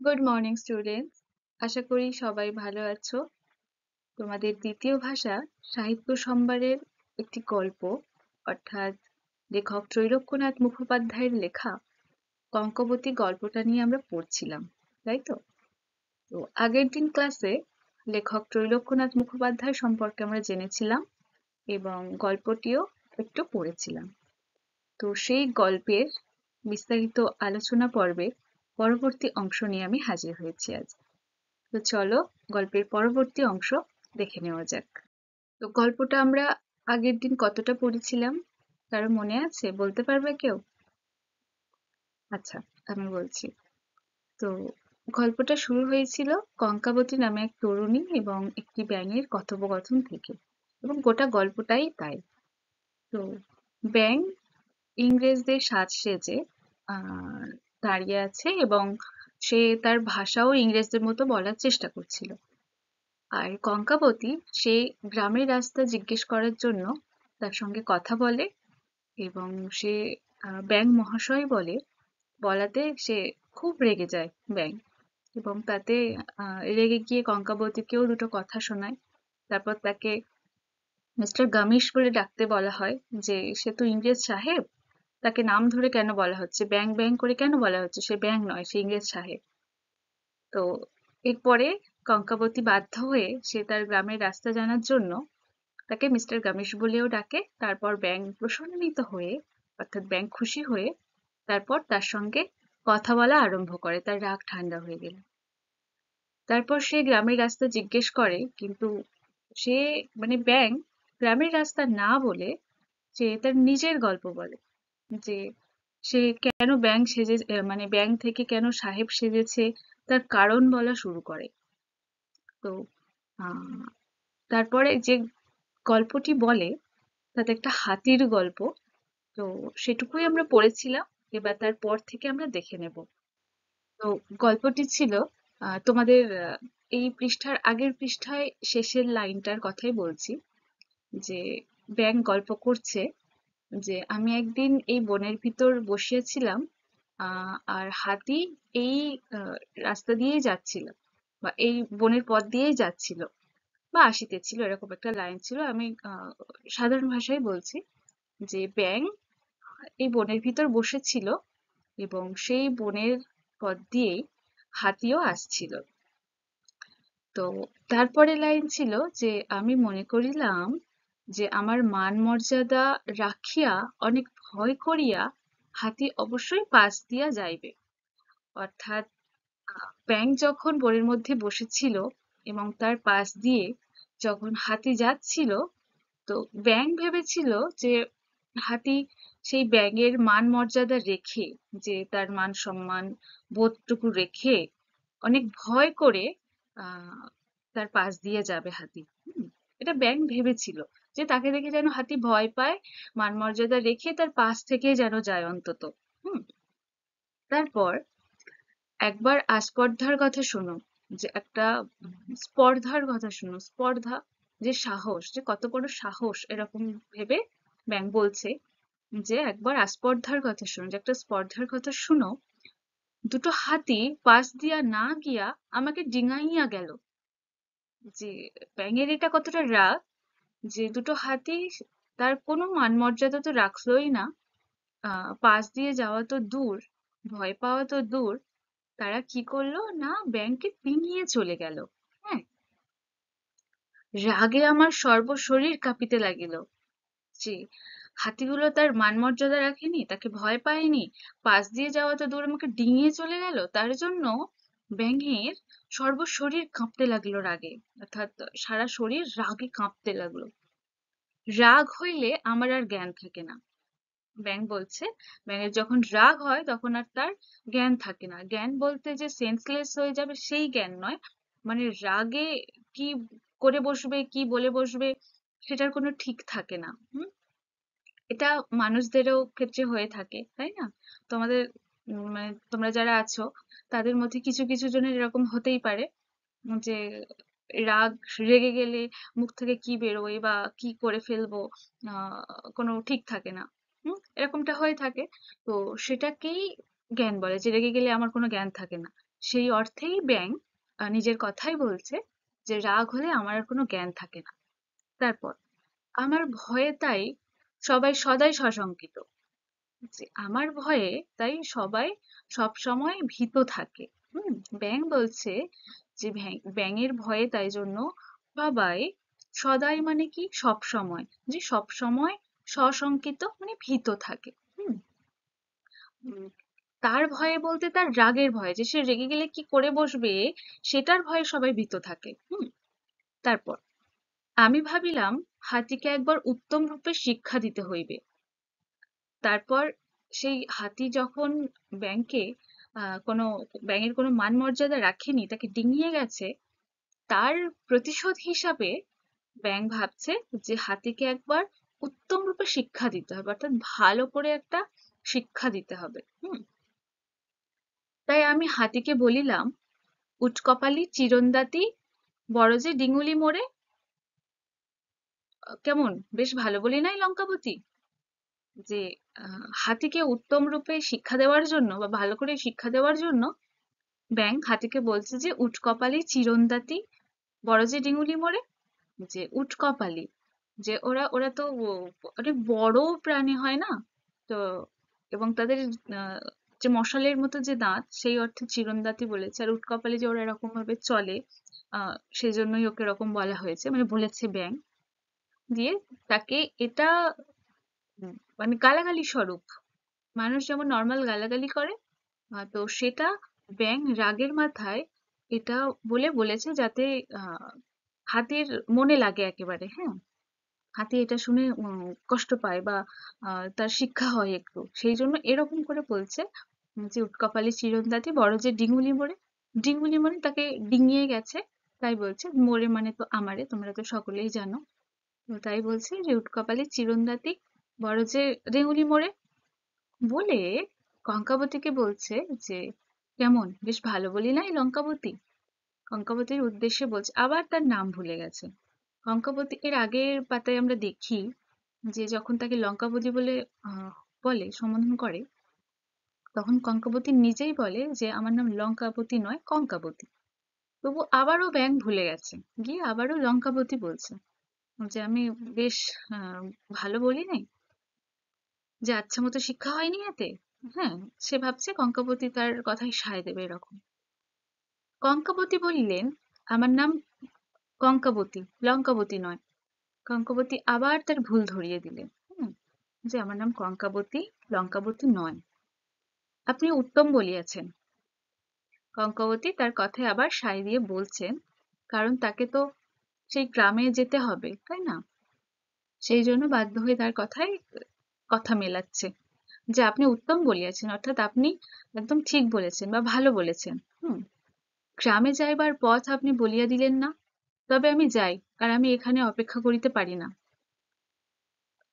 Good morning students. আশা করি সবাই ভালো আছো। তোমাদের দ্বিতীয় ভাষা সাহিত্য সম্ভারের একটি গল্প, অর্থাৎ লেখক ত্রৈলোক্যনাথ মুখোপাধ্যায়ের লেখা কঙ্কবতী গল্পটা নিয়ে আমরা পড়ছিলাম, তাই তো? তো আগের দিন ক্লাসে লেখক ত্রৈলোক্যনাথ মুখোপাধ্যায় সম্পর্কে আমরা জেনেছিলাম এবং গল্পটিও একটু পড়েছিলাম। তো সেই গল্পের বিস্তারিত আলোচনা পর্বে পরবর্তী অংশ নিয়ে আমি হাজির হয়েছি আজ। তো চলো গল্পের পরবর্তী অংশ দেখে নেওয়া যাক। তো গল্পটা আমরা আগের দিন কতটা পড়েছিলাম, কারো মনে আছে? বলতে পারবে কেউ? আচ্ছা, আমি বলছি। তো গল্পটা শুরু হয়েছিল কঙ্কাবতী নামে এক তরুণী এবং একটি ব্যাঙের কথোপকথন থেকে, এবং গোটা গল্পটাই তাই। তো ব্যাঙ ইংরেজদের সাজ সেজে আহ দাঁড়িয়ে আছে এবং সে তার ভাষাও ইংরেজদের মতো বলার চেষ্টা করছিল। আর কঙ্কাবতী সে গ্রামের রাস্তা জিজ্ঞেস করার জন্য তার সঙ্গে কথা বলে এবং সে ব্যাঙ মহাশয় বলাতে সে খুব রেগে যায় ব্যাঙ, এবং তাতে রেগে গিয়ে কঙ্কাবতীকেও দুটো কথা শোনায়। তারপর তাকে মিস্টার গামিশ বলে ডাকতে বলা হয়, যে সে তো ইংরেজ সাহেব, তাকে নাম ধরে কেন বলা হচ্ছে, ব্যাং ব্যাং করে কেন বলা হচ্ছে, সে ব্যাং নয়, সে ইংরেজ সাহেব। তো এরপরে কঙ্কাবতী বাধ্য হয়ে সে তার গ্রামের রাস্তা জানার জন্য তাকে মিস্টার গামিশ বলেও ডাকে। তারপর ব্যাঙ প্রসন্নিত হয়ে, অর্থাৎ ব্যাঙ খুশি হয়ে, তারপর তার সঙ্গে কথা বলা আরম্ভ করে, তার রাগ ঠান্ডা হয়ে গেলে। তারপর সে গ্রামের রাস্তা জিজ্ঞেস করে, কিন্তু সে মানে ব্যাঙ গ্রামের রাস্তা না বলে সে তার নিজের গল্প বলে, যে সে কেন ব্যাঙ সেজে, মানে ব্যাঙ থেকে কেন সাহেব সেজেছে, তার কারণ বলা শুরু করে। তো আহ তারপরে যে গল্পটি বলে তাতে একটা হাতির গল্প। তো সেটুকুই আমরা পড়েছিলাম, এবার তারপর থেকে আমরা দেখে নেব। তো গল্পটি ছিল, তোমাদের এই পৃষ্ঠার আগের পৃষ্ঠায় শেষের লাইনটার কথাই বলছি, যে ব্যাঙ গল্প করছে যে আমি একদিন এই বনের ভিতর বসিয়েছিলাম, আর হাতি এই আহ, রাস্তা দিয়েই যাচ্ছিল, বা এই বনের পথ দিয়েই যাচ্ছিল বা আসিতেছিল, এরকম একটা লাইন ছিল। আমি সাধারণ ভাষায় বলছি যে ব্যাঙ এই বনের ভিতর বসেছিল এবং সেই বনের পথ দিয়েই হাতিও আসছিল। তো তারপরে লাইন ছিল যে আমি মনে করিলাম যে আমার মান মর্যাদা রাখিয়া অনেক ভয় করিয়া হাতি অবশ্যই পাশ দিয়া যাইবে। অর্থাৎ ব্যাঙ যখন বনের মধ্যে বসেছিল এবং তার পাশ দিয়ে যখন হাতি যাচ্ছিল, তো ব্যাঙ ভেবেছিল যে হাতি সেই ব্যাঙের মান মর্যাদা রেখে, যে তার মান সম্মান বোধটুকু রেখে অনেক ভয় করে আহ তার পাশ দিয়ে যাবে হাতি। এটা ব্যাঙ ভেবেছিল, যে তাকে দেখে যেন হাতি ভয় পায়, মান মর্যাদা রেখে তার পাশ থেকে যেন যায় অন্তত। হুম। তারপর একবার আস্পর্ধার কথা শোনো, যে একটা স্পর্ধার কথা শোনো, স্পর্ধা, যে সাহস, যে কত বড় সাহস, এরকম ভেবে ব্যাঙ বলছে যে একবার আস্পর্ধার কথা শোনো, যে একটা স্পর্ধার কথা শুনো। দুটো হাতি পাশ দিয়া না গিয়া আমাকে ডিঙাইয়া গেল। যে ব্যাঙের এটা কতটা রাগ, যে দুটো হাতি তার কোনো মান মর্যাদা তো রাখলোই না, পাশ দিয়ে যাওয়া তো দূর, ভয় পাওয়া তো দূর, তারা কি করলো না ব্যাঙকে ডিঙিয়ে চলে গেল। হ্যাঁ, রাগে আমার সর্বশরীর কাঁপিতে লাগিল, যে হাতিগুলো তার মান মর্যাদা রাখেনি, তাকে ভয় পায়নি, পাশ দিয়ে যাওয়া তো দূর, আমাকে ডিঙিয়ে চলে গেল, তার জন্য ব্যাঙের সর্বশরীর কাঁপতে লাগলো রাগে, অর্থাৎ সারা শরীর রাগে কাঁপতে লাগলো। রাগ হইলে আমার আর জ্ঞান থাকে না। ব্যাঙ বলছে ব্যাঙের যখন রাগ হয় তখন আর তার জ্ঞান থাকে না। জ্ঞান বলতে যে সেন্সলেস হয়ে যাবে সেই জ্ঞান নয়, মানে রাগে কি করে বসবে, কি বলে বসবে, সেটার কোনো ঠিক থাকে না। এটা মানুষদেরও ক্ষেত্রে হয়ে থাকে, তাই না? তোমাদের মানে তোমরা যারা আছো তাদের মধ্যে কিছু কিছু জনের এরকম হতেই পারে, যে রাগ, রেগে গেলে মুখ থেকে কি বেরোয় বা কি করে ফেলবো কোনো ঠিক থাকে না। এরকমটা হয়ে থাকে। তো সেটাকেই জ্ঞান বলে, যে রেগে গেলে আমার কোনো জ্ঞান থাকে না। সেই অর্থেই ব্যাঙ নিজের কথাই বলছে যে রাগ হলে আমার আর কোনো জ্ঞান থাকে না। তারপর, আমার ভয়ে তাই সবাই সদাই সশঙ্কিত। যে আমার ভয়ে তাই সবাই সবসময় ভীত থাকে। হুম, ব্যাঙ বলছে যে ব্যাঙের ভয়ে তাই জন্য সবাই, সদাই মানে কি সব সময়, যে সব সময় সশঙ্কিত মানে ভীত থাকে। হুম, উম, তার ভয়ে বলতে তার রাগের ভয়ে, যে সে রেগে গেলে কি করে বসবে সেটার ভয়ে সবাই ভীত থাকে। তারপর, আমি ভাবিলাম হাতিকে একবার উত্তম রূপে শিক্ষা দিতে হইবে। তারপর সেই হাতি যখন ব্যাঙকে কোনো ব্যাঙের কোনো মান মর্যাদা রাখেনি, তাকে ডিঙিয়ে গেছে, তার প্রতিশোধ হিসাবে ব্যাঙ ভাবছে যে হাতিকে একবার উত্তম রূপে শিক্ষা দিতে হবে, অর্থাৎ ভালো করে একটা শিক্ষা দিতে হবে। তাই আমি হাতিকে বলিলাম, উটকপালি চিরন্দাতি বড় যে ডিঙুলি মোড়ে। কেমন, বেশ ভালো বলি নাই লঙ্কাপতি? যে হাতিকে উত্তম রূপে শিক্ষা দেওয়ার জন্য বা ভালো করে শিক্ষা দেওয়ার জন্য ব্যাঙ হাতিকে বলছে যে উটকপালি চিরন্দাতি বড় যে ডিঙুলি মোড়ে। যে উটকপালি, যে ওরা ওরা তো অনেক বড় প্রাণী হয় না? তো এবং তাদের আহ, যে মশালের মতো যে দাঁত, সেই অর্থে চিরন্দাতি বলেছে। আর উটকপালি যে ওরা এরকম ভাবে চলে, সেই জন্যই ওকে এরকম বলা হয়েছে, মানে বলেছে ব্যাঙ। দিয়ে তাকে এটা মানে গালাগালি স্বরূপ, মানুষ যেমন নর্মাল গালাগালি করে, তো সেটা ব্যাঙ রাগের মাথায় এটা বলেছে, যাতে আহ, হাতির মনে লাগে একেবারে। হ্যাঁ, হাতি এটা শুনে কষ্ট পায় বা তার শিক্ষা হয় একটু, সেই জন্য এরকম করে বলছে যে উটকপালি চিরন্দাতি বড় যে ডিঙুলি মোড়ে। ডিঙুলি মানে তাকে ডিঙিয়ে গেছে, তাই বলছে। মোড়ে মানে তো আমারে, তোমরা তো সকলেই জানো। তো তাই বলছে যে উটকপালি চিরন্দাতি বড় যে ডিঙুলি মোড়ে বলে কঙ্কাবতীকে বলছে যে কেমন, বেশ ভালো বলি নাই লঙ্কাবতী? কঙ্কাবতীর উদ্দেশ্যে বলছে, আবার তার নাম ভুলে গেছে। কঙ্কাবতী এর আগের পাতায় আমরা দেখি যে যখন তাকে লঙ্কাবতী বলে বলে, সম্বোধন করে, তখন কঙ্কাবতী নিজেই বলে যে আমার নাম লঙ্কাবতী নয়, কঙ্কাবতী। তবু আবারও ব্যাঙ ভুলে গেছে, গিয়ে আবারও লঙ্কাবতী বলছে যে আমি বেশ ভালো বলি নাই, যে আচ্ছা মতো শিক্ষা হয়নি এতে। হ্যাঁ, সে ভাবছে কঙ্কাবতী তার কথায় সায় দেবে এরকম। কঙ্কাবতী বললেন, আমার নাম কঙ্কাবতী, লঙ্কাবতী নয়। কঙ্কাবতী আবার তার ভুল ধরিয়ে দিলেন। যে আমার নাম কঙ্কাবতী, লঙ্কাবতী নয়। আপনি উত্তম বলিয়াছেন। কঙ্কাবতী তার কথায় আবার সায় দিয়ে বলছেন, কারণ তাকে তো সেই গ্রামে যেতে হবে, তাই না? সেই জন্য বাধ্য হয়ে তার কথায় কথা মেলাচ্ছে যে আপনি উত্তম বলিয়াছেন, অর্থাৎ আপনি একদম ঠিক বলেছেন বা ভালো বলেছেন। হুম, গ্রামে যাইবার পথ আপনি বলিয়া দিলেন না, তবে আমি যাই, আর আমি এখানে অপেক্ষা করিতে পারি না।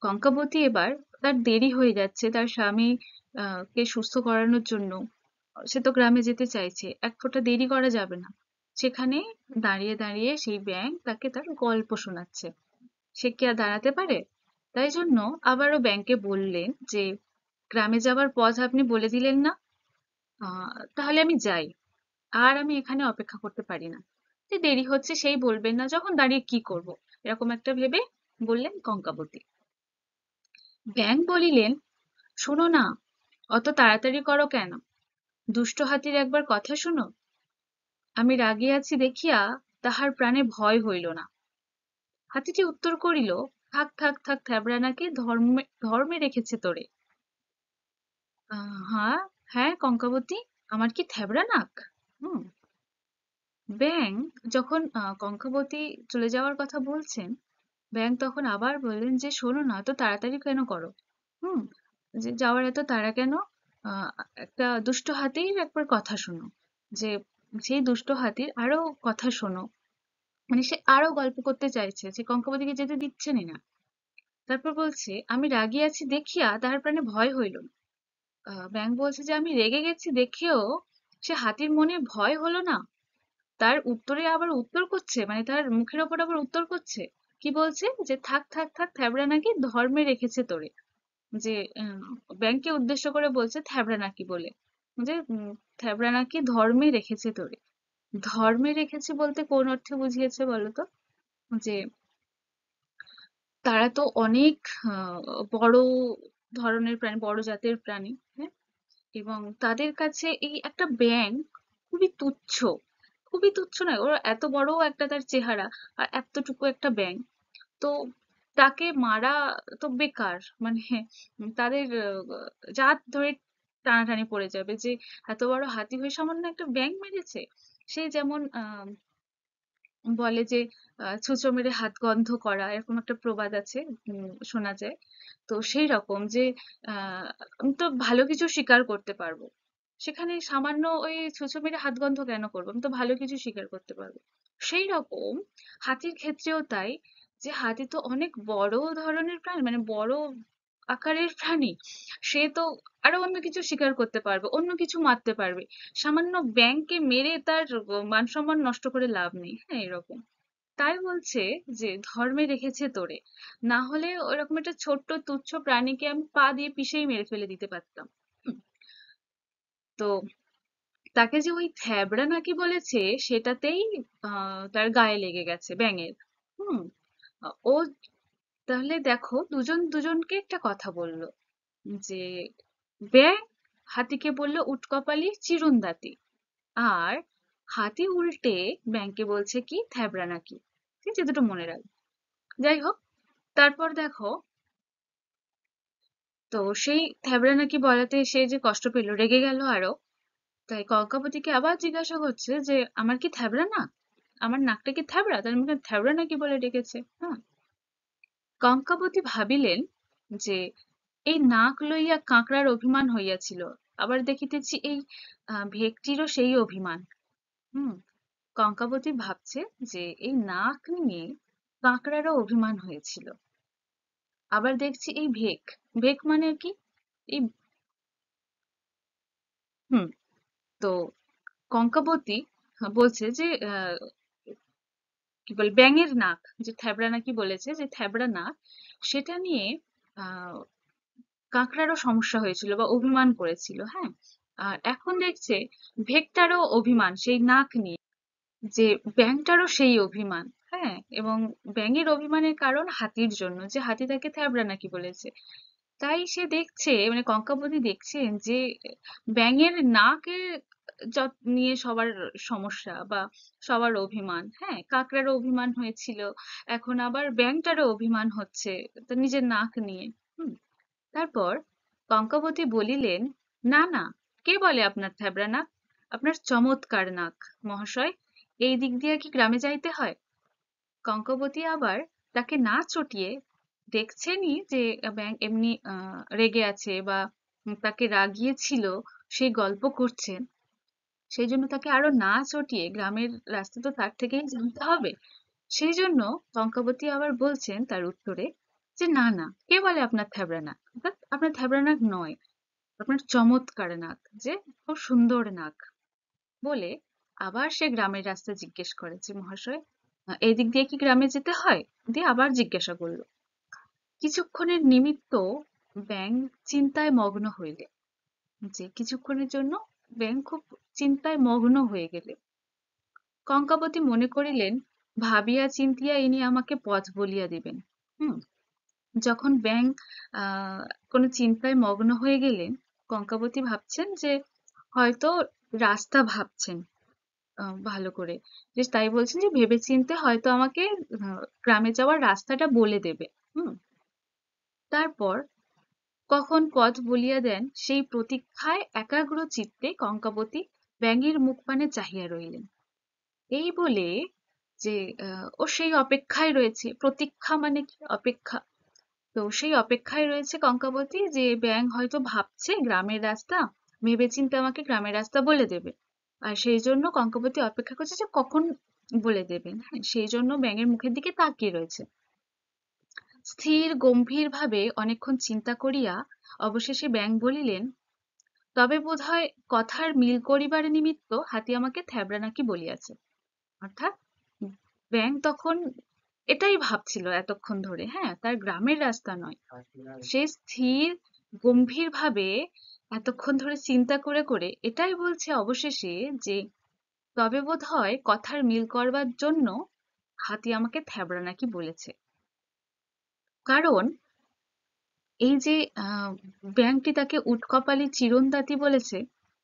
কঙ্কাবতী এবার, তার দেরি হয়ে যাচ্ছে তার স্বামী কে সুস্থ করানোর জন্য, সে তো গ্রামে যেতে চাইছে, এক ফোঁটা দেরি করা যাবে না। সেখানে দাঁড়িয়ে দাঁড়িয়ে সেই ব্যাঙ তাকে তার গল্প শোনাচ্ছে, সে কি আর দাঁড়াতে পারে? তাই জন্য আবারও ব্যাঙকে বললেন যে গ্রামে যাবার পথ আপনি বলে দিলেন না, তাহলে আমি যাই, আর আমি এখানে অপেক্ষা করতে পারি না। যে দেরি হচ্ছে সেই বলবেন না, যখন দাঁড়িয়ে কি করব, এরকম একটা ভেবে বললেন কঙ্কাবতী। ব্যাঙ বলিলেন, শোনো না, অত তাড়াতাড়ি করো কেন? দুষ্ট হাতির একবার কথা শোনো। আমি রাগিয়াছি দেখিয়া তাহার প্রাণে ভয় হইল না। হাতিটি উত্তর করিল, থাক থাক থাক, থ্যাবড়া নাকি ধর্মে ধর্মে রেখেছে তোরে। হ্যাঁ, হ্যাঁ কঙ্কাবতী, আমার কি থ্যাবড়া নাক? হুম। ব্যাঙ যখন কঙ্কাবতী চলে যাওয়ার কথা বলছেন, ব্যাঙ তখন আবার বললেন যে শোনো না, এত তাড়াতাড়ি কেন করো? হুম, যে যাওয়ার এত তাড়া কেন? আহ একটা দুষ্ট হাতির একবার কথা শোনো। যে সেই দুষ্ট হাতির আরো কথা শোনো, মানে সে আরো গল্প করতে চাইছে, যে কঙ্কাবতীকে যেতে দিচ্ছেনই না। তারপর বলছে, আমি রাগিয়াছি দেখিয়া তাহার প্রাণে ভয় হইল না। ব্যাঙ বলছে যে আমি রেগে গেছি দেখেও সে হাতির মনে ভয় হলো না। তার উত্তরে আবার উত্তর করছে, মানে তার মুখের ওপর আবার উত্তর করছে। কি বলছে? যে থাক থাক থাক, থ্যাবড়া নাকি ধর্মে রেখেছে তোরে। যে ব্যাংককে উদ্দেশ্য করে বলছে থ্যাবড়া নাকি বলে। যে থ্যাবড়া নাকি ধর্মে রেখেছে তোরে। ধর্মে রেখেছে বলতে কোন অর্থে বুঝিয়েছে বলতো? যে তারা তো অনেক বড় ধরনের প্রাণী, বড় জাতের প্রাণী, হ্যাঁ? এবং তাদের কাছে এই একটা ব্যাঙ খুবই তুচ্ছ, খুবই তুচ্ছ নয়, ওর এত বড় একটা তার চেহারা, আর এতটুকু একটা ব্যাঙ, তো তাকে মারা তো বেকার, মানে তাদের জাত ধরে টানাটানি পড়ে যাবে যে এত বড় হাতি হয়ে সামান্য একটা ব্যাঙ মেরেছে। সে যেমন বলে যে ছুঁচো মেরে হাত গন্ধ করা, এরকম একটা প্রবাদ আছে, শোনা যায়। তো সেই রকম যে আমি তো ভালো কিছু স্বীকার করতে পারবো, সেখানে সামান্য ওই ছুঁচো মেরে হাত গন্ধ কেন করবো? আমি তো ভালো কিছু স্বীকার করতে পারবো। সেই রকম হাতির ক্ষেত্রেও তাই, যে হাতি তো অনেক বড় ধরনের প্রাণী, মানে বড় আকারের প্রাণী। সে তো আরো অন্য কিছু স্বীকার করতে পারবে, অন্য কিছু মারতে পারবে। সামান্য ব্যাঙকে মেরে তার মান সম্মান নষ্ট করে লাভ নেই, হ্যাঁ, এরকম। তাই বলছে যে ধর্মে রেখেছে তোরে, না হলে ওরকম একটা ছোট্ট তুচ্ছ প্রাণীকে আমি পা দিয়ে পিষেই মেরে ফেলে দিতে পারতাম। হুম, তো তাকে যে ওই থ্যাবড়া নাকি বলেছে, সেটাতেই তার গায়ে লেগে গেছে ব্যাঙের। হুম, ও তাহলে দেখো, দুজন দুজনকে একটা কথা বললো, যে ব্যাঙ হাতিকে বলল উটকপালি চিরুনদাতি, আর হাতি উল্টে ব্যাঙকে বলছে কি থ্যাবড়া নাকি। ঠিক আছে, দুটো মনে রাখ। যাই হোক, তারপর দেখো, তো সেই থ্যাবড়া নাকি বলাতে সে যে কষ্ট পেল, রেগে গেল আরো। তাই কঙ্কাবতীকে আবার জিজ্ঞাসা করছে যে আমার কি থ্যাবড়া নাক? আমার নাকটা কি থ্যাবড়া? তার মুখে থ্যাবড়া নাকি বলে ডেকেছে। হ্যাঁ, কঙ্কাবতী ভাবিলেন যে এই নাক লইয়া কাঁকড়ার অভিমান হইয়াছিল, আবার দেখিতেছি এই ভেকটিরও সেই অভিমান। হুম, কঙ্কাবতী ভাবছে যে এই নাক নিয়ে কাঁকড়ারও অভিমান হয়েছিল। আবার দেখছি এই ভেক, ভেক মানে কি? এই হুম, তো কঙ্কাবতী বলছে যে কি বলে ব্যাঙের নাক, যে থ্যাবড়া নাকি বলেছে যে থ্যাবড়া নাক, সেটা নিয়ে আহ কাঁকড়ারও সমস্যা হয়েছিল বা অভিমান করেছিল, হ্যাঁ। আর এখন দেখছে ভেকটারও অভিমান সেই নাক নিয়ে, যে ব্যাঙটারও সেই অভিমান, হ্যাঁ। এবং ব্যাঙের অভিমানের কারণ হাতির জন্য, যে হাতি তাকে থ্যাবড়া নাকি বলেছে। তাই সে দেখছে, মানে কঙ্কাবতী দেখছেন যে ব্যাঙের নাকের নিয়ে সবার সমস্যা বা সবার অভিমান, হ্যাঁ। কাকড়ারও অভিমান হয়েছিল, এখন আবার ব্যাঙটারও অভিমান হচ্ছে তার নিজের নাক নিয়ে। হুম, তারপর কঙ্কাবতী বলিলেন, না না, কে বলে আপনার থ্যাবড়া নাক? আপনার চমৎকার নাক মহাশয়, এই দিক দিয়ে কি গ্রামে যাইতে হয়? কঙ্কবতী আবার তাকে না চটিয়ে, দেখছেনই যে ব্যাঙ এমনি রেগে আছে বা তাকে রাগিয়েছিল, সেই গল্প করছেন, সেই জন্য তাকে আরো না চটিয়ে, গ্রামের রাস্তা তো তার থেকেই জানতে হবে, সেই জন্য কঙ্কাবতী আবার বলছেন তার উত্তরে যে না না, কে বলে আপনার থ্যাবড়া নাক? অর্থাৎ আপনার থ্যাবড়া নাক নয়, আপনার চমৎকার নাক, যে খুব সুন্দর নাক। বলে আবার সে গ্রামের রাস্তা জিজ্ঞেস করে যে মহাশয়, এই দিক দিয়ে কি গ্রামে যেতে হয়? দিয়ে আবার জিজ্ঞাসা করলো। কিছুক্ষণের নিমিত্ত ব্যাঙ চিন্তায় মগ্ন হইলে, যে কিছুক্ষণের জন্য ব্যাঙ খুব চিন্তায় মগ্ন হয়ে গেলে, কঙ্কাবতী মনে করিলেন ভাবিয়া চিন্তিয়া ইনি আমাকে পথ বলিয়া দিবেন। হুম, যখন ব্যাঙ কোনো চিন্তায় মগ্ন হয়ে গেলেন, কঙ্কাবতী ভাবছেন যে হয়তো রাস্তা ভাবছেন ভালো করে, যে তাই বলছেন যে ভেবেচিন্তে হয়তো আমাকে গ্রামে যাওয়ার রাস্তাটা বলে দেবে। হুম, তারপর কখন পথ বলিয়া দেন সেই প্রতীক্ষায় একাগ্র চিত্তে কঙ্কাবতী ব্যাঙের মুখপানে চাহিয়া রইলেন। এই বলে যে ও সেই অপেক্ষায় রয়েছে, প্রতীক্ষা মানে কি? অপেক্ষা। তো সেই অপেক্ষায় রয়েছে কঙ্কাবতী, যে ব্যাঙ হয়তো ভাবছে গ্রামের রাস্তা, ভেবেচিন্তে আমাকে গ্রামের রাস্তা বলে দেবে। আর সেই জন্য কঙ্কাবতী অপেক্ষা করছে যে কখন বলে দেবেন, হ্যাঁ। সেই জন্য ব্যাঙের মুখের দিকে তাকিয়ে রয়েছে। স্থির গম্ভীর ভাবে অনেকক্ষণ চিন্তা করিয়া অবশেষে ব্যাঙ বলিলেন, তবে বোধহয় কথার মিল করিবার নিমিত্ত হাতি আমাকে থ্যাবড়া নাকি বলিয়াছে। অর্থাৎ ব্যাঙ তখন এটাই ভাবছিল এতক্ষণ ধরে, হ্যাঁ, তার গ্রামের রাস্তা নয়। সে স্থির গম্ভীরভাবে এতক্ষণ ধরে চিন্তা করে করে এটাই বলছে অবশেষে যে তবে বোধহয় কথার মিল করবার জন্য হাতি আমাকে থ্যাবড়া নাকি বলেছে। কারণ এই যে ব্যাঙটি তাকে উটকপালি চিরনদাতি বলেছে,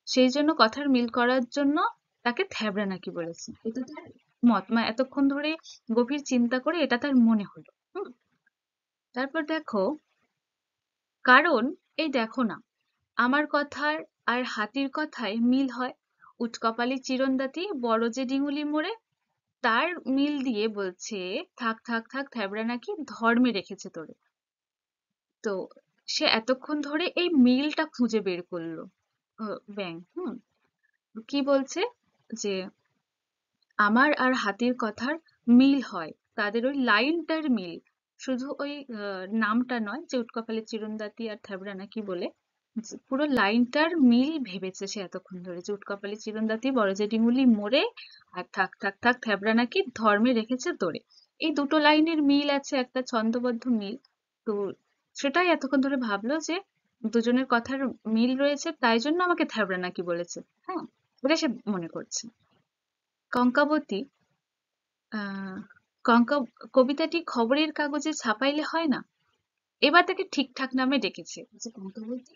সেই জন্য কথার মিল করার জন্য তাকে থ্যাবড়া নাকি বলেছে। এটা তার মত, মানে এতক্ষণ ধরে গভীর চিন্তা করে এটা তার মনে হলো। তারপর দেখো, কারণ এই দেখো না, আমার কথার আর হাতির কথায় মিল হয়। উটকপালি চিরনদাতি বড় যে ডিঙুলি মোড়ে, তার মিল দিয়ে বলছে থাক থাক থাক থ্যাবড়া নাকি ধর্মে রেখেছে তোরে। তো সে এতক্ষণ ধরে এই মিলটা খুঁজে বের করলো ব্যাং। কি বলছে যে আমার আর হাতির কথার মিল হয়, তাদের ওই লাইনটার মিল, শুধু ওই নামটা নয় যে উটকপালি চিরনদাতি আর থ্যাবড়া নাকি বলে, পুরো লাইনটার মিল ভেবেছে সে এতক্ষণ ধরে, যে উটকপালি চিরনদাতি বড় জেডিমুলি মোড়ে, আর থাক থাক থাক থ্যাবড়া নাকি ধর্মে রেখেছে তোরে। এই দুটো লাইনের মিল আছে, একটা ছন্দবদ্ধ মিল। তো সেটাই এতক্ষণ ধরে ভাবলো যে দুজনের কথার মিল রয়েছে, তাই জন্য আমাকে থ্যাবড়া নাকি বলেছে। হ্যাঁ, এটা সে মনে করছে। কঙ্কাবতী আহ কঙ্কা কবিতাটি খবরের কাগজে ছাপাইলে হয় না? এবার তাকে ঠিকঠাক নামে ডেকেছে, যে কঙ্কাবতী,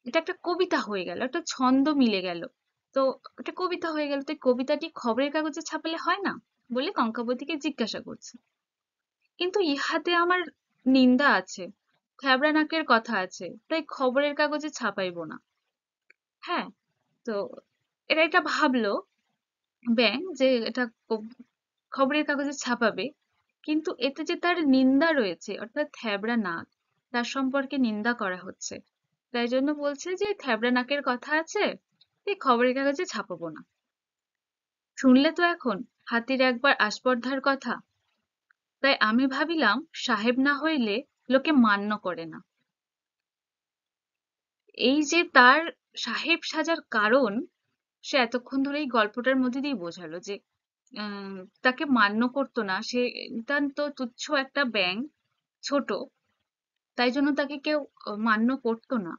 এটা একটা কবিতা হয়ে গেল, একটা ছন্দ মিলে গেল। তো একটা কবিতা হয়ে গেল, তো এই কবিতাটি খবরের কাগজে ছাপালে হয় না বলে কঙ্কাবতীকে জিজ্ঞাসা করছে। কিন্তু ইহাতে আমার নিন্দা আছে, থ্যাবড়া নাকের কথা আছে, তাই খবরের কাগজে ছাপাইবো না। হ্যাঁ, তো এটা ভাবলো ব্যাং যে এটা খবরের কাগজে ছাপাবে, কিন্তু এতে যে তার নিন্দা রয়েছে, অর্থাৎ থ্যাবড়া নাক, তার সম্পর্কে নিন্দা করা হচ্ছে, তাই জন্য বলছে যে থ্যাবড়া নাকের কথা আছে, এই খবরের কাগজে ছাপাবো না। শুনলে তো এখন হাতির একবার আস্পর্ধার কথা, তাই আমি ভাবিলাম সাহেব না হইলে লোকে মান্য করে না। এই যে তার সাহেব সাজার কারণ, সে এতক্ষণ ধরে এই গল্পটার মধ্যে দিয়ে বোঝালো যে তাকে মান্য করতো না, সে নিতান্ত তুচ্ছ একটা ব্যাঙ, ছোট, তাই জন্য তাকে কেউ মান্য করতো না।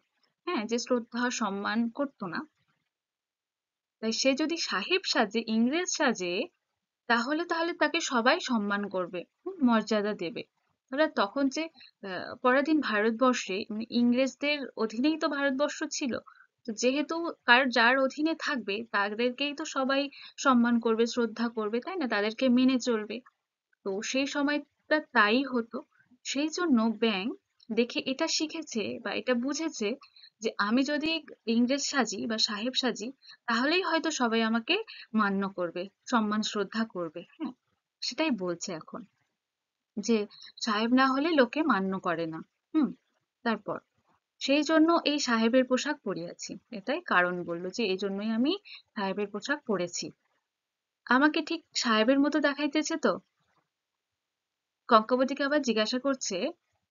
হ্যাঁ, যে শ্রদ্ধা সম্মান করতো না। তাই সে যদি সাহেব সাজে, ইংরেজ সাজে, তাহলে তাহলে তাকে সবাই সম্মান করবে, মর্যাদা দেবে। তাহলে তখন যে পরাধীন ভারতবর্ষে, মানে ইংরেজদের অধীনেই তো ভারতবর্ষ ছিল, তো যেহেতু কার যার অধীনে থাকবে তাদেরকেই তো সবাই সম্মান করবে, শ্রদ্ধা করবে, তাই না, তাদেরকে মেনে চলবে। তো সেই সময়টা তাই হতো। সেই জন্য ব্যাং দেখে এটা শিখেছে বা এটা বুঝেছে যে আমি যদি ইংরেজ সাজি বা সাহেব সাজি, তাহলেই হয়তো সবাই আমাকে মান্য করবে, সম্মান শ্রদ্ধা করবে। হ্যাঁ, সেটাই বলছে এখন, যে সাহেব না হলে লোকে মান্য করে না। হুম। তারপর সেই জন্য এই সাহেবের পোশাক পরিয়াছি, এটাই কারণ, বললো যে এই জন্যই আমি সাহেবের পোশাক পরেছি। আমাকে ঠিক সাহেবের মতো দেখাইতেছে তো? কঙ্কাবতীকে আবার জিজ্ঞাসা করছে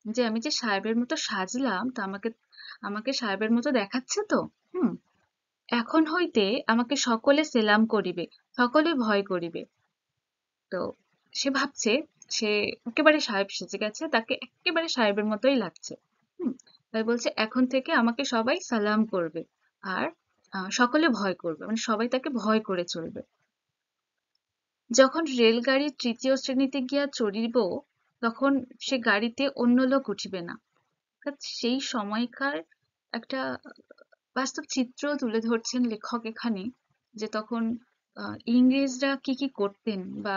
যে আমি যে সাহেবের মতো সাজলাম, তা আমাকে আমাকে সাহেবের মতো দেখাচ্ছে তো? হুম। এখন হইতে আমাকে সকলে সেলাম করিবে, সকলে ভয় করিবে। তো সে ভাবছে সে একেবারে সাহেব সেজে গেছে, তাকে একেবারে সাহেবের মতোই লাগছে। হুম। তাই বলছে এখন থেকে আমাকে সবাই সালাম করবে, আর সকলে ভয় করবে, মানে সবাই তাকে ভয় করে চলবে। যখন রেলগাড়ির তৃতীয় শ্রেণীতে গিয়া চড়িব, তখন সে গাড়িতে অন্য লোক উঠিবে না। অর্থাৎ সেই সময়কার একটা বাস্তব চিত্র তুলে ধরছেন লেখক এখানে, যে তখন ইংরেজরা কি কি করতেন, বা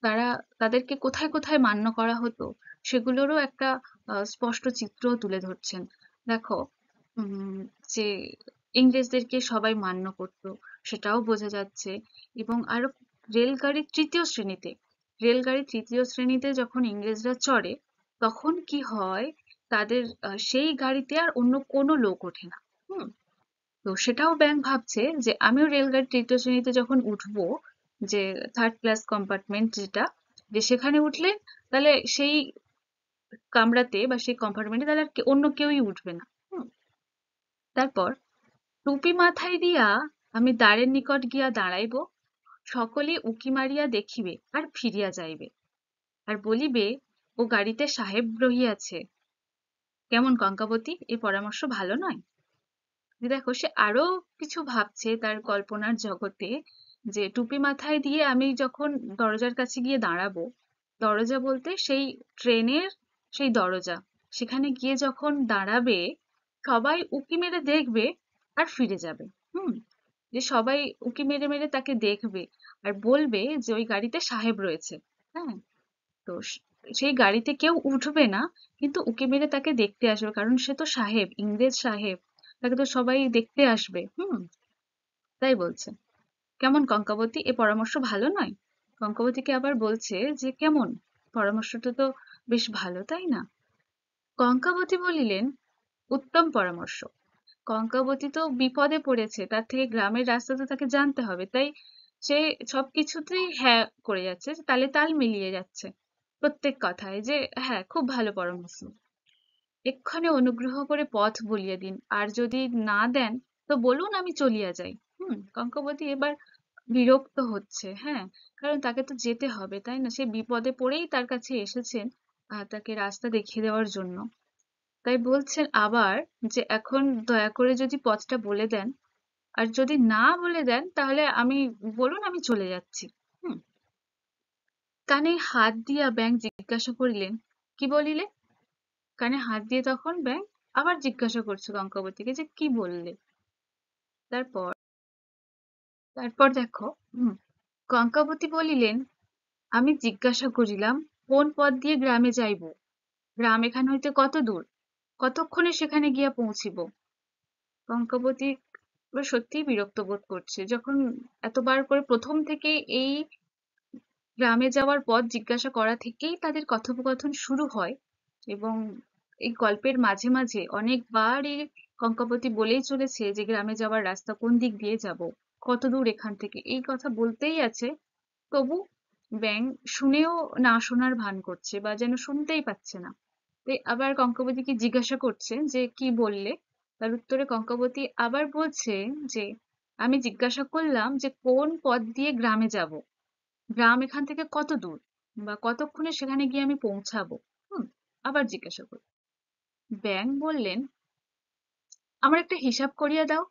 তারা তাদেরকে কোথায় কোথায় মান্য করা হতো, সেগুলোরও একটা স্পষ্ট চিত্র তুলে ধরছেন। দেখো, উম যে ইংরেজদেরকে সবাই মান্য করতো, সেটাও বোঝা যাচ্ছে। এবং আরো রেলগাড়ির তৃতীয় শ্রেণীতে, রেলগাড়ির তৃতীয় শ্রেণীতে যখন ইংরেজরা চড়ে, তখন কি হয়, তাদের সেই গাড়িতে আর অন্য কোনো লোক ওঠে না। হুম। তো সেটাও ব্যাঙ ভাবছে যে আমিও রেলগাড়ির তৃতীয় শ্রেণীতে যখন উঠবো, যে থার্ড ক্লাস কম্পার্টমেন্ট যেটা, যে সেখানে উঠলে তাহলে সেই কামরাতে বা সেই কম্পার্টমেন্টে তাহলে আর অন্য কেউই উঠবে না। হুম। তারপর টুপি মাথায় দিয়া আমি দ্বারের নিকট গিয়া দাঁড়াইব, সকলে উকি মারিয়া দেখিবে আর ফিরিয়া যাইবে, আর বলিবে ও গাড়িতে সাহেব রহিয়াছে। কেমন কঙ্কাবতী, এই পরামর্শ ভালো নয়? দেখো, সে আরো কিছু ভাবছে তার কল্পনার জগতে, যে টুপি মাথায় দিয়ে আমি যখন দরজার কাছে গিয়ে দাঁড়াবো, দরজা বলতে সেই ট্রেনের সেই দরজা, সেখানে গিয়ে যখন দাঁড়াবে, সবাই উঁকি মেরে দেখবে আর ফিরে যাবে। হুম। যে সবাই উঁকি মেরে মেরে তাকে দেখবে আর বলবে যে ওই গাড়িতে সাহেব রয়েছে। হ্যাঁ। তো সেই গাড়িতে কেউ উঠবে না, কিন্তু উঁকি মেরে তাকে দেখতে আসবে, কারণ সে তো সাহেব, ইংরেজ সাহেব, তাকে তো সবাই দেখতে আসবে। হুম। তাই বলছে। কেমন কঙ্কাবতী, এ পরামর্শ ভালো নয়? কঙ্কাবতীকে আবার বলছে যে কেমন, পরামর্শটা তো বেশ ভালো, তাই না? কঙ্কাবতী বলিলেন, উত্তম পরামর্শ। কঙ্কাবতী তো বিপদে পড়েছে, তার থেকে গ্রামের রাস্তা তো তাকে জানতে হবে, তাই সে সবকিছুতেই হ্যাঁ করে যাচ্ছে, তালে তাল মিলিয়ে যাচ্ছে প্রত্যেক কথায়, যে হ্যাঁ, খুব ভালো পরামর্শ, এক্ষণে অনুগ্রহ করে পথ বলিয়ে দিন, আর যদি না দেন তো বলুন, আমি চলিয়া যাই। কঙ্কাবতী এবার বিরক্ত হচ্ছে। হ্যাঁ, কারণ তাকে তো যেতে হবে, তাই না? সে বিপদে পড়েই তার কাছে এসেছেন তাকে রাস্তা দেখিয়ে দেওয়ার জন্য। তাই বলছেন আবার যে এখন দয়া করে যদি পথটা বলে দেন, আর যদি না বলে দেন তাহলে আমি, বলুন, আমি চলে যাচ্ছি। হুম। কানে হাত দিয়া ব্যাঙ জিজ্ঞাসা করিলেন, কি বলিলে? কানে হাত দিয়ে তখন ব্যাঙ আবার জিজ্ঞাসা করছে কঙ্কাবতীকে যে কি বললে। তারপর তারপর দেখো, কঙ্কাবতী বলিলেন, আমি জিজ্ঞাসা করিলাম কোন পথ দিয়ে গ্রামে যাইব, গ্রাম এখান হইতে কত দূর, কতক্ষণে সেখানে গিয়া পৌঁছিব। কঙ্কাবতী এবার সত্যিই বিরক্ত বোধ করছে, যখন এতবার করে প্রথম থেকে এই গ্রামে যাওয়ার পথ জিজ্ঞাসা করা থেকেই তাদের কথোপকথন শুরু হয়, এবং এই গল্পের মাঝে মাঝে অনেকবার এই কঙ্কাবতী বলেই চলেছে যে গ্রামে যাওয়ার রাস্তা কোন দিক দিয়ে যাব, কত দূর এখান থেকে, এই কথা বলতেই আছে। তবু ব্যাঙ শুনেও না শোনার ভান করছে, বা যেন শুনতেই পাচ্ছে না। তাই আবার কঙ্কাবতীকে জিজ্ঞাসা করছে যে কি বললে। তার উত্তরে কঙ্কাবতী আবার বলছে যে আমি জিজ্ঞাসা করলাম যে কোন পথ দিয়ে গ্রামে যাব, গ্রাম এখান থেকে কত দূর, বা কতক্ষণে সেখানে গিয়ে আমি পৌঁছাবো। আবার জিজ্ঞাসা করি। ব্যাঙ বললেন, আমার একটা হিসাব করিয়া দাও,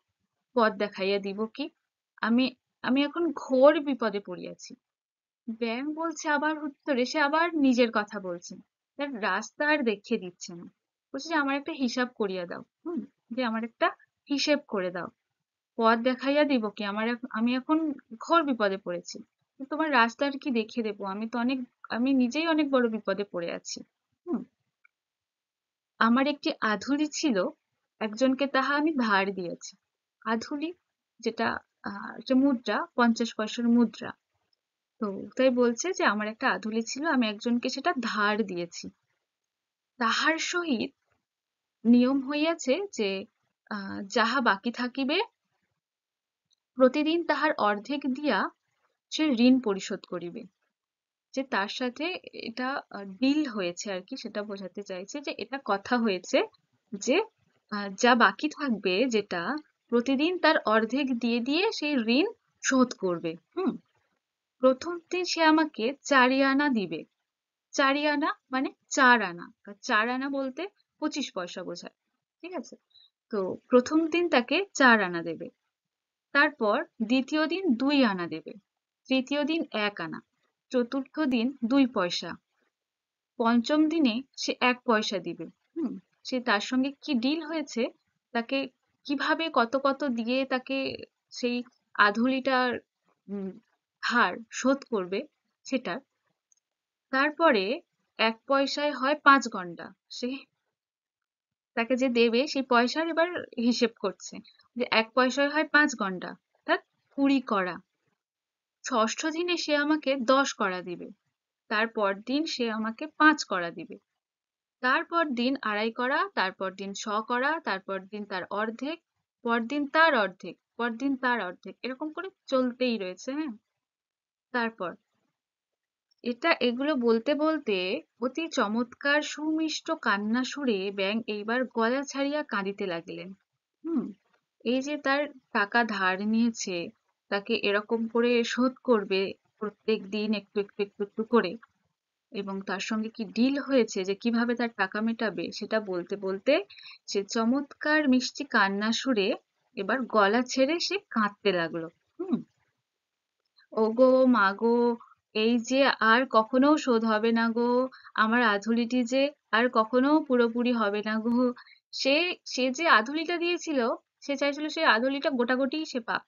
পথ দেখাইয়া দিব কি, আমি আমি এখন ঘোর বিপদে পড়িয়াছি। ব্যাঙ বলছে আবার উত্তরে, সে আবার নিজের কথা বলছে, তার রাস্তা আর দেখিয়ে দিচ্ছে না, বলছে যে আমার একটা হিসাব করিয়া দাও। যে আমার একটা হিসেব করে দাও, পথ দেখাইয়া দিব কি, আমি এখন ঘোর বিপদে পড়েছি, তো তোমার রাস্তা আর কি দেখিয়ে দেবো, আমি নিজেই অনেক বড় বিপদে পড়ে আছি। হুম। আমার একটি আধুলি ছিল, একজনকে তাহা আমি ধার দিয়েছি। আধুলি, যেটা একটা মুদ্রা, 50 পয়সার মুদ্রা। তো তাই বলছে যে আমার একটা আধুলি ছিল, আমি একজনকে সেটা ধার দিয়েছি। তাহার সহিত নিয়ম হইয়াছে যে যাহা বাকি থাকিবে প্রতিদিন তাহার অর্ধেক দিয়া সে ঋণ পরিশোধ করিবে। যে তার সাথে এটা ডিল হয়েছে আর কি, সেটা বোঝাতে চাইছে, যে এটা কথা হয়েছে যে যা বাকি থাকবে, যেটা প্রতিদিন তার অর্ধেক দিয়ে দিয়ে সেই ঋণ শোধ করবে। প্রথম দিন সে আমাকে 4 আনা দিবে। 4 আনা মানে 4 আনা, 4 আনা বলতে 25 পয়সা বোঝায়। ঠিক আছে? তো প্রথম দিন তাকে 4 আনা দেবে, তারপর দ্বিতীয় দিন 2 আনা দেবে, তৃতীয় দিন 1 আনা, চতুর্থ দিন 2 পয়সা, পঞ্চম দিনে সে 1 পয়সা দিবে। হুম। সে তার সঙ্গে কি ডিল হয়েছে, তাকে কিভাবে কত কত দিয়ে তাকে সেই আধুলিটার উম, ধার শোধ করবে সেটা। তারপরে 1 পয়সায় হয় 5 ঘন্টা, সে তাকে যে দেবে সেই পয়সার এবার হিসেব করছে, যে 1 পয়সায় হয় 5 ঘন্টা, অর্থাৎ 20 কড়া। ষষ্ঠ দিনে সে আমাকে 10 কড়া দিবে, তারপর দিন সে আমাকে 5 কড়া দিবে, তারপর দিন 2.5 কড়া, তারপর দিন 100 কড়া, তারপর দিন তার অর্ধেক, পরদিন তার অর্ধেক, পরদিন তার অর্ধেক, এরকম করে চলতেই রয়েছে। হ্যাঁ। তারপর এগুলো বলতে বলতে অতি চমৎকার সুমিষ্ট কান্না সুরে ব্যাঙ এইবার গলা ছাড়িয়া কাঁদিতে লাগিলেন। হুম। এই যে তার টাকা ধার নিয়েছে, তাকে এরকম করে শোধ করবে প্রত্যেক দিন একটু একটু একটু একটু করে, এবং তার সঙ্গে কি ডিল হয়েছে যে কিভাবে তার টাকা মেটাবে সেটা বলতে বলতে সে চমৎকার মিষ্টি কান্না সুরে এবার গলা ছেড়ে সে কাঁদতে লাগলো। হুম। ওগো মাগো, এই যে আর কখনো শোধ হবে না গো, আমার আধুলিটি যে আর কখনো পুরোপুরি হবে না গো। সে সে যে আধুলিটা দিয়েছিল, সে চাইছিল সেই আধুলিটা গোটাগুটিই সে পাক,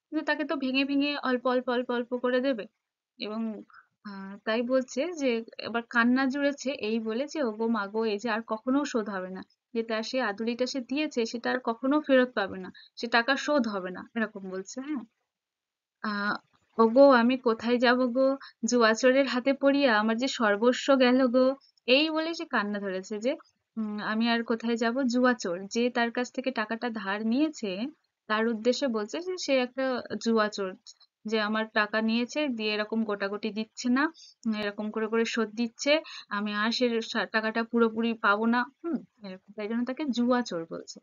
কিন্তু তাকে তো ভেঙে ভেঙে অল্প অল্প অল্প অল্প করে দেবে। এবং তাই বলছে যে এবার কান্না জুড়েছে এই বলে যে ওগো মাগো, এই যে আর কখনো শোধ হবে না, যেটা সে আদুলিটা সে দিয়েছে সেটা আর কখনো ফেরত পাবে না, সে টাকা শোধ হবে না, এরকম বলছে। হ্যাঁ। আহ ওগো আমি কোথায় যাব গো, জুয়াচোরের হাতে পড়িয়া আমার যে সর্বস্ব গেল গো। এই বলে সে কান্না ধরেছে যে আমি আর কোথায় যাব, জুয়াচোর যে তার কাছ থেকে টাকাটা ধার নিয়েছে তার উদ্দেশ্যে বলছে যে সে একটা জুয়াচোর, যে আমার টাকা নিয়েছে দিয়ে এরকম গোটাগুটি দিচ্ছে না, এরকম করে করে শোধ দিচ্ছে, আমি আর সে টাকাটা পুরোপুরি পাবো না। এরকম, তাই জন্য তাকে জুয়াচোর বলছে।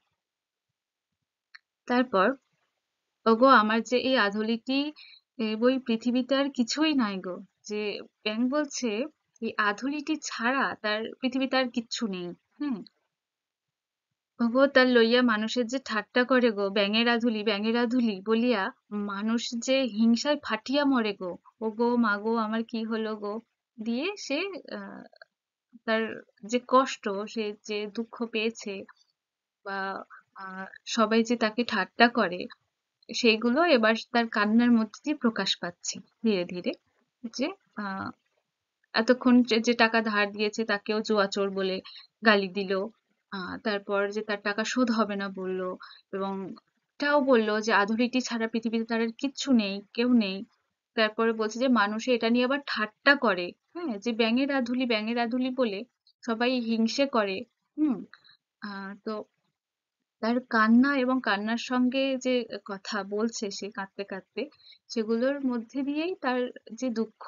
তারপর ওগো আমার যে এই আধুলিটি, বই পৃথিবীতে আর কিছুই নাই গো। যে ব্যাঙ বলছে এই আধুলিটি ছাড়া তার পৃথিবীতে আর কিচ্ছু নেই। হুম। ওগো তার লইয়া মানুষের যে ঠাট্টা করে গো, ব্যাঙের আধুলি ব্যাঙের আধুলি বলিয়া মানুষ যে হিংসায় ফাটিয়া মরে গো। ওগো মাগো আমার কি হলো গো। দিয়ে সে আহ, তার যে কষ্ট, সে যে দুঃখ পেয়েছে বা আহ, সবাই যে তাকে ঠাট্টা করে, সেইগুলো এবার তার কান্নার মধ্যে দিয়ে প্রকাশ পাচ্ছে ধীরে ধীরে। যে আহ এতক্ষণ যে যে টাকা ধার দিয়েছে তাকেও জুয়াচোর বলে গালি দিল, তারপর যে তার টাকা শোধ হবে না বললো, এবং এটাও বললো যে আধুলিটি ছাড়া পৃথিবীতে তার আর কিচ্ছু নেই, কেউ নেই। তারপরে বলছে যে মানুষে এটা নিয়ে আবার ঠাট্টা করে, হ্যাঁ, যে ব্যাঙের আধুলি বলে সবাই হিংসে করে। হুম। তো তার কান্না এবং কান্নার সঙ্গে যে কথা বলছে সে কাঁদতে কাঁদতে, সেগুলোর মধ্যে দিয়েই তার যে দুঃখ,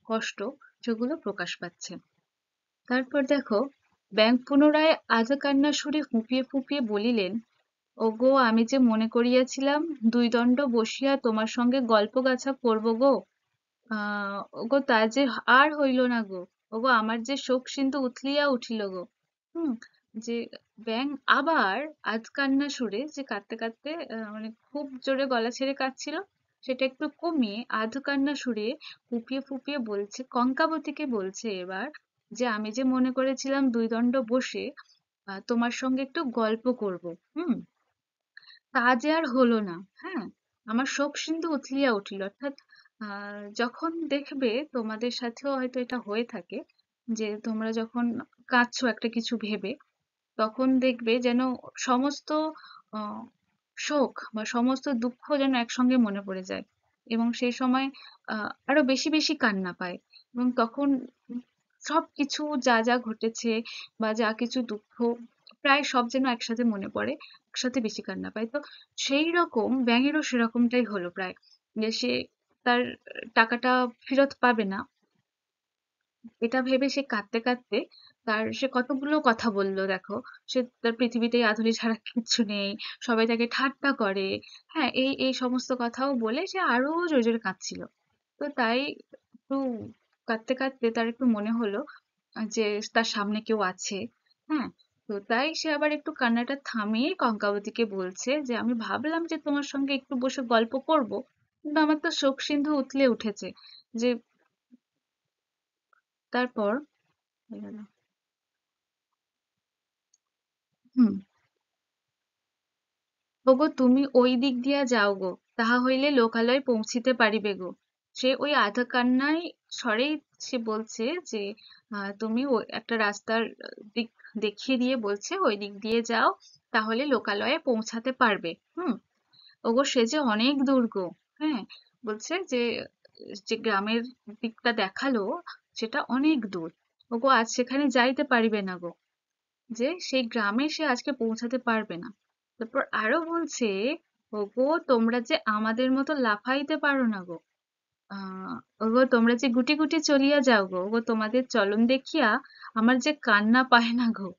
কষ্ট, সেগুলো প্রকাশ পাচ্ছে। তারপর দেখো, ব্যাঙ পুনরায় আধা কান্না সুরে ফুঁপিয়ে ফুঁপিয়ে বলিলেন, ওগো আমি যে মনে করিয়াছিলাম দুই দণ্ড বসিয়া তোমার সঙ্গে গল্প গাছা করব গো, ওগো তা যে আর হইল না গো। ওগো আমার যে শোক সিন্ধু উথলিয়া উঠিল গো। হুম। যে ব্যাঙ আবার আধ কান্না সুরে, যে কাঁদতে কাঁদতে মানে খুব জোরে গলা ছেড়ে কাঁদছিল, সেটা একটু কমিয়ে আধ কান্না সুরে ফুপিয়ে ফুপিয়ে বলছে, কঙ্কাবতীকে বলছে এবার, যে আমি যে মনে করেছিলাম দুই দণ্ড বসে তোমার সঙ্গে একটু গল্প করব। হুম। তা যে আর হলো না। হ্যাঁ। আমার শোক সিন্ধু উথলিয়া উঠিল, অর্থাৎ যখন দেখবে তোমাদের সাথেও হয়তো এটা হয়ে থাকে, যে তোমরা যখন কাঁদছো একটা কিছু ভেবে, তখন দেখবে যেন সমস্ত আহ, শোক বা সমস্ত দুঃখ যেন একসঙ্গে মনে পড়ে যায়, এবং সেই সময় আরো বেশি বেশি কান্না পায়। এবং তখন সবকিছু যা যা ঘটেছে বা যা কিছু দুঃখ, প্রায় সব যেন একসাথে মনে পড়ে, একসাথে বেশি কান্না পায়। তো সেই রকম ব্যাঙেরও সেরকমটাই হলো প্রায়, যে সে তার টাকাটা ফেরত পাবে না, এটা ভেবে সে কাঁদতে কাঁদতে সে কতগুলো কথা বললো দেখো। সে তার পৃথিবীতে এই আধুলি ছাড়া কিচ্ছু নেই, সবাই তাকে ঠাট্টা করে, হ্যাঁ, এই এই সমস্ত কথাও বলে সে আরো জোরে জোরে কাঁদছিল। তো তাই একটু কাঁদতে কাঁদতে তার একটু মনে হলো যে তার সামনে কেউ আছে। হ্যাঁ। তো তাই সে আবার একটু কান্নাটা থামিয়ে কঙ্কাবতীকে বলছে যে আমি ভাবলাম যে তোমার সঙ্গে একটু বসে গল্প করব, কিন্তু আমার তো শোক সিন্ধু উথলে উঠেছে। যে তারপর হুম। ওগো তুমি ওই দিক দিয়া যাও গো, তাহা হইলে লোকালয় পৌঁছিতে পারিবে গো। সে ওই আধা কান্নায় স্বরেই সে বলছে যে তুমি ওই একটা রাস্তার দিক দেখিয়ে দিয়ে বলছে ওই দিক দিয়ে যাও, তাহলে লোকালয়ে পৌঁছাতে পারবে। হুম। ওগো সে যে অনেক দূর গো। হ্যাঁ। বলছে যে যে গ্রামের দিকটা দেখালো সেটা অনেক দূর। ওগো আজ সেখানে যাইতে পারিবে না গো, যে সেই গ্রামে সে আজকে পৌঁছাতে পারবে না। তারপর আরো বলছে, ওগো তোমরা যে আমাদের মতো লাফাইতে পারো না গো। ওগো তোমরা যে গুটি গুটি চলিয়া যাও গো, ওগো তোমাদের চলন দেখিয়া আমার যে কান্না পায় না গো।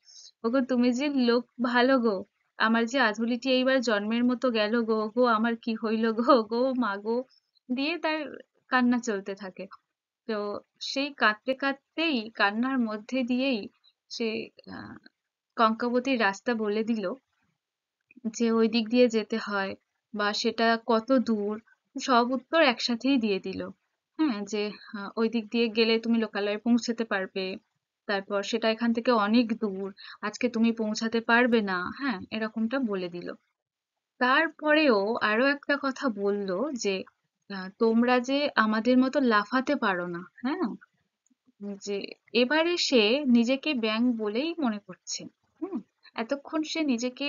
ওগো তুমি যে লোক ভালো গো, আমার যে আধুলিটি এইবার জন্মের মতো গেল গো, গো আমার কি হইল গো, গো মা গো, দিয়ে তার কান্না চলতে থাকে। তো সেই কাঁদতে কাঁদতেই কান্নার মধ্যে দিয়েই সে কঙ্কাবতীর রাস্তা বলে দিল যে ওই দিক দিয়ে যেতে হয় বা সেটা কত দূর, সব উত্তর একসাথেই দিয়ে দিল। হ্যাঁ, যে ওই দিক দিয়ে গেলে তুমি লোকালয়ে পৌঁছাতে পারবে, তারপর সেটা এখান থেকে অনেক দূর, আজকে তুমি পৌঁছাতে পারবে না, হ্যাঁ, এরকমটা বলে দিল। তারপরেও আরো একটা কথা বলল যে তোমরা যে আমাদের মতো লাফাতে পারো না, হ্যাঁ, যে এবারে সে নিজেকে ব্যাঙ বলেই মনে করছে। হুম, এতক্ষণ সে নিজেকে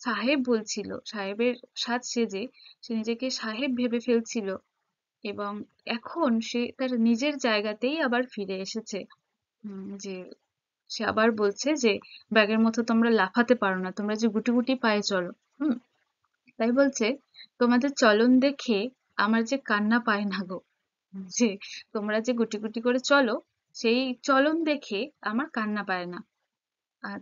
সাহেব বলছিল, সাহেবের সাজ সেজে সে নিজেকে সাহেব ভেবে ফেলছিল, এবং এখন সে তার নিজের জায়গাতেই আবার ফিরে এসেছে। যে সে আবার বলছে যে ব্যাঙের মতো তোমরা লাফাতে পারো না, তোমরা যে গুটি গুটি পায়ে চলো। হুম, তাই বলছে তোমাদের চলন দেখে আমার যে কান্না পায় না গো, যে তোমরা যে গুটি গুটি করে চলো সেই চলন দেখে আমার কান্না পায় না।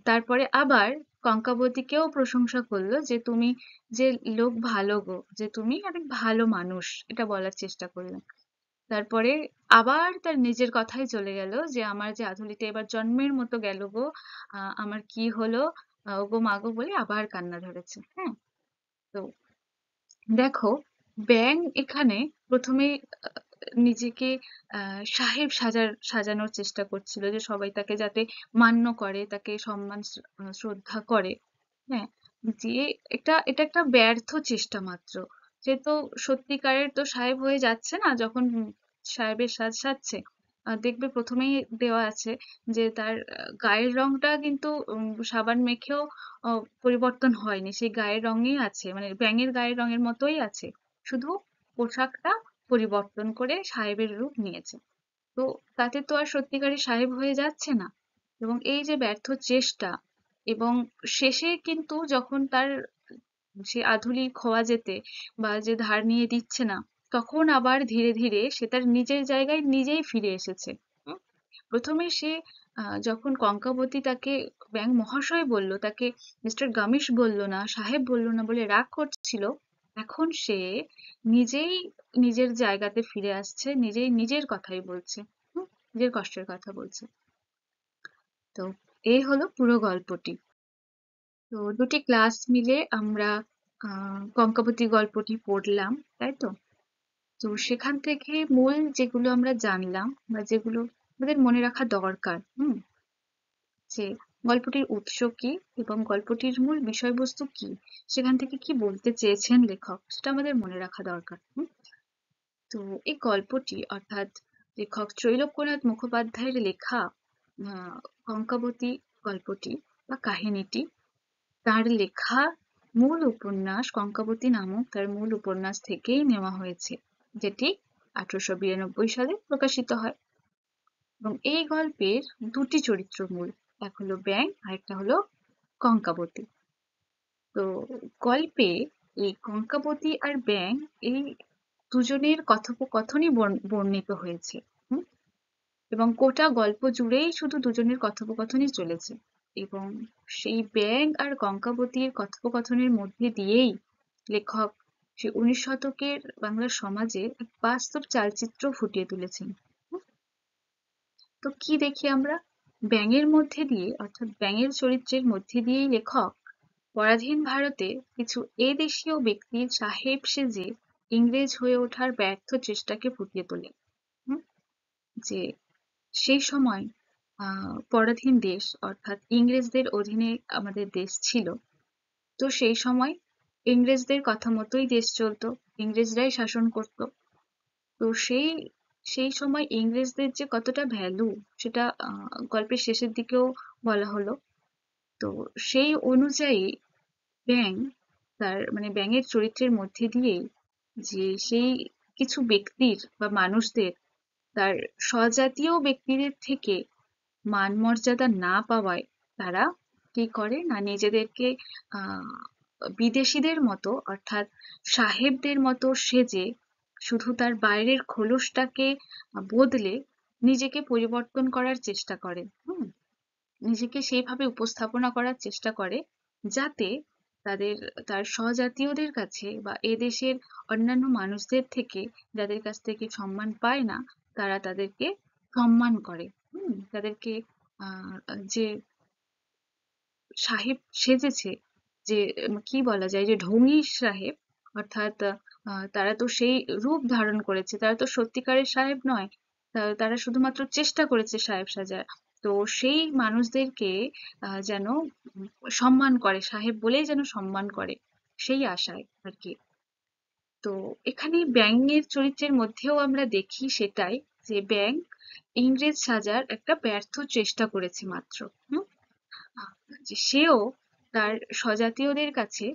তারপরে আবার কঙ্কাবতীকেও প্রশংসা করলো যে তুমি যে লোক ভালো গো, যে তুমি অনেক ভালো মানুষ, এটা বলার চেষ্টা করলেন। তারপরে আবার তার নিজের কথাই চলে গেল যে আমার যে আধুলিটা এবার জন্মের মতো গেল গো, আমার কি হলো, ওগো মাগো বলে আবার কান্না ধরেছে। হ্যাঁ, তো দেখো, ব্যাঙ এখানে প্রথমে নিজেকে সাহেব সাজানোর চেষ্টা করছিল, যে সবাই তাকে যাতে মান্য করে, তাকে সম্মান শ্রদ্ধা করে। হ্যাঁ, যে এটা একটা ব্যর্থ চেষ্টা মাত্র। সে তো সত্যিকারের তো সাহেব হয়ে যাচ্ছে না যখন সাহেবের সাজ সাজছে। দেখবে প্রথমেই দেওয়া আছে যে তার গায়ের রংটা কিন্তু সাবান মেখেও পরিবর্তন হয়নি, সেই গায়ের রঙেই আছে, মানে ব্যাঙের গায়ের রঙের মতোই আছে, শুধু পোশাকটা পরিবর্তন করে সাহেবের রূপ নিয়েছে। তো তাতে তো আর সত্যিকারের সাহেব হয়ে যাচ্ছে না। এবং এই যে ব্যর্থ চেষ্টা, এবং শেষে কিন্তু যখন তার সে আধুলি খোয়া যেতে বা যে ধার নিয়ে দিচ্ছে না, তখন আবার ধীরে ধীরে সে তার নিজের জায়গায় নিজেই ফিরে এসেছে। হুম? প্রথমে সে যখন কঙ্কাবতী তাকে ব্যাঙ মহাশয় বলল, তাকে মিস্টার গামিশ বলল না, সাহেব বলল না বলে রাগ করছিল, এখন সে নিজেই নিজের জায়গাতে ফিরে আসছে, নিজেই নিজের কথাই বলছে। নিজের কষ্টের কথা বলছে। তো এই হলো পুরো গল্পটি। তো দুটি ক্লাস মিলে আমরা কঙ্কাবতী গল্পটি পড়লাম, তাই তো? তো সেখান থেকে মূল যেগুলো আমরা জানলাম বা যেগুলো আমাদের মনে রাখা দরকার, যে গল্পটির উৎস কি এবং গল্পটির মূল বিষয়বস্তু কি, সেখান থেকে কি বলতে চেয়েছেন লেখক, সেটা আমাদের মনে রাখা দরকার। তো এই গল্পটি অর্থাৎ লেখক ত্রৈলোক্যনাথ মুখোপাধ্যায়ের লেখা কঙ্কাবতী গল্পটি বা কাহিনীটি তার লেখা মূল উপন্যাস কঙ্কাবতী নামক তার মূল উপন্যাস থেকেই নেওয়া হয়েছে, যেটি 1892 সালে প্রকাশিত হয়। এবং এই গল্পের দুটি চরিত্র মূল, এক হলো ব্যাঙ আর একটা হলো কঙ্কাবতী। তো গল্পে এই কঙ্কাবতী আর ব্যাঙ এই দুজনের কথোপকথনই বর্ণিত হয়েছে। হুম? এবং গোটা গল্প জুড়েই শুধু দুজনের কথোপকথনই চলেছে, এবং সেই ব্যাঙ আর কঙ্কাবতীর কথোপকথনের মধ্যে দিয়েই লেখক সে 19 শতকের বাংলার সমাজে এক বাস্তব চালচিত্র ফুটিয়ে তুলেছেন। তো কি দেখি আমরা, ব্যাঙের মধ্যে দিয়ে অর্থাৎ ব্যাঙের চরিত্রের মধ্যে দিয়েই লেখক পরাধীন ভারতে কিছু এদেশীয় ব্যক্তির সাহেব সেজে ইংরেজ হয়ে ওঠার ব্যর্থ চেষ্টাকে ফুটিয়ে তোলে। যে সেই সময় পরাধীন দেশ অর্থাৎ ইংরেজদের অধীনে আমাদের দেশ ছিল। তো সেই সময় ইংরেজদের কথা মতোই দেশ চলতো, ইংরেজরাই শাসন করত। তো সেই সেই সময় ইংরেজদের যে কতটা ভ্যালু, সেটা গল্পের শেষের দিকেও বলা হলো। তো সেই অনুযায়ী ব্যাঙ তার মানে ব্যাঙের চরিত্রের মধ্যে দিয়েই যে সেই কিছু ব্যক্তির বা মানুষদের তার স্বজাতীয় ব্যক্তিদের থেকে মান মর্যাদা না পাওয়ায় তারা কি করে না, নিজেদেরকে আহ বিদেশিদের মতো অর্থাৎ সাহেবদের মতো সেজে শুধু তার বাইরের খোলসটাকে বদলে নিজেকে পরিবর্তন করার চেষ্টা করে। নিজেকে সেইভাবে উপস্থাপনা করার চেষ্টা করে যাতে তাদের তার স্বজাতীয়দের কাছে বা এদেশের অন্যান্য মানুষদের থেকে, যাদের কাছ থেকে সম্মান পায় না, তারা তাদেরকে সম্মান করে। তাদেরকে যে সাহেব সেজেছে, যে কি বলা যায়, যে ঢঙি সাহেব, অর্থাৎ তারা তো সেই রূপ ধারণ করেছে, তারা তো সত্যিকারের সাহেব নয়, তারা শুধুমাত্র চেষ্টা করেছে সাহেব সাজার। তো সেই মানুষদেরকে যেন সম্মান করে, সাহেব বলেই যেন সম্মান করে, সেই আশায় আর কি। তো এখানে ব্যাঙের চরিত্রের মধ্যেও আমরা দেখি সেটাই, যে ব্যাঙ ইংরেজ সাজার একটা ব্যর্থ চেষ্টা করেছে মাত্র। যে সেও তার স্বজাতীয়দের কাছে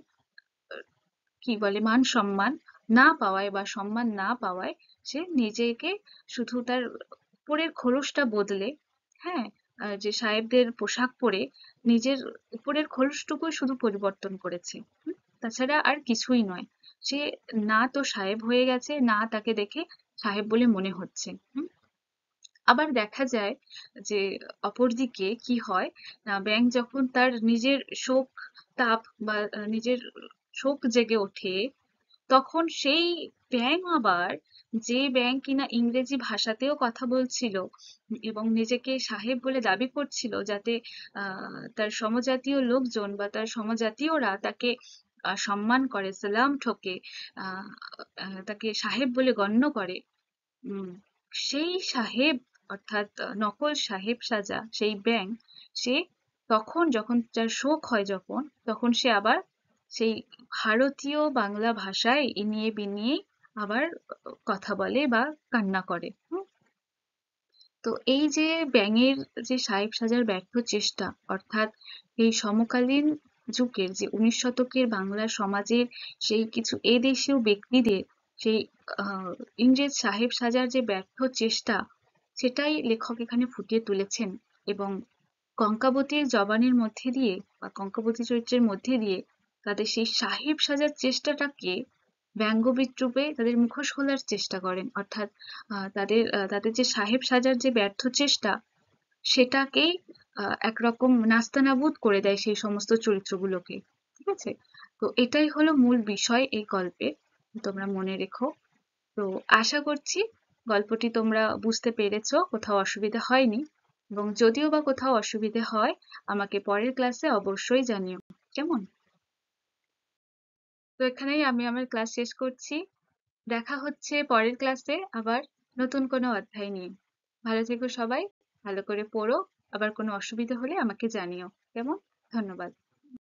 কি বলে মান সম্মান না পাওয়ায় বা সম্মান না পাওয়ায় সে নিজেকে শুধু তার উপরের খোলসটা বদলে, হ্যাঁ, যে সাহেবদের পোশাক পরে নিজের উপরের খোলসটুকু শুধু পরিবর্তন করেছে। তাছাড়া আর কিছুই নয়। সে না তো সাহেব হয়ে গেছে, না তাকে দেখে সাহেব বলে মনে হচ্ছে। আবার দেখা যায় যে অপরদিকে কি হয়, ব্যাঙ যখন তার নিজের শোক তাপ বা নিজের শোক জেগে ওঠে, তখন সেই ব্যাঙ আবার, যে ব্যাঙ কিনা ইংরেজি ভাষাতেও কথা বলছিল এবং নিজেকে সাহেব বলে দাবি করছিল, যাতে তার সমজাতীয় লোকজন বা তার সমজাতীয়রা তাকে সম্মান করে, সালাম ঠোকে, আহ তাকে সাহেব বলে গণ্য করে। উম সেই সাহেব, অর্থাৎ নকল সাহেব সাজা সেই ব্যাঙ, সে তখন যখন তার শোক হয়, তখন সে আবার সেই ভারতীয় বাংলা ভাষায় ইনিয়ে বিনিয়ে আবার কথা বলে বা কান্না করে। তো এই যে ব্যাঙের যে সাহেব সাজার ব্যর্থ চেষ্টা, অর্থাৎ এই সমকালীন যুগের যে 19 শতকের বাংলা সমাজের সেই কিছু এদেশীয় ব্যক্তিদের সেই ইংরেজ সাহেব সাজার যে ব্যর্থ চেষ্টা, সেটাই লেখক এখানে ফুটিয়ে তুলেছেন। এবং কঙ্কাবতীর জবানের মধ্যে দিয়ে বা কঙ্কাবতী চরিত্রের মধ্যে দিয়ে তাদের সেই সাহেব সাজার চেষ্টাটাকে ব্যঙ্গ বিদ্রূপে তাদের মুখোশ খোলার চেষ্টা করেন। অর্থাৎ তাদের যে সাহেব সাজার যে ব্যর্থ চেষ্টা, সেটাকেই একরকম নাস্তানাবুদ করে দেয় সেই সমস্ত চরিত্রগুলোকে। ঠিক আছে? তো এটাই হলো মূল বিষয় এই গল্পের, তোমরা মনে রেখো। তো আশা করছি গল্পটি তোমরা বুঝতে পেরেছো, কোথাও অসুবিধা হয়নি। এবং যদিও বা কোথাও অসুবিধে হয়, আমাকে পরের ক্লাসে অবশ্যই জানিও। কেমন? তো এখানেই আমি আমার ক্লাস শেষ করছি। দেখা হচ্ছে পরের ক্লাসে আবার নতুন কোনো অধ্যায় নিয়ে। ভালো থেকো সবাই, ভালো করে পড়ো। আবার কোনো অসুবিধা হলে আমাকে জানিও। কেমন? ধন্যবাদ।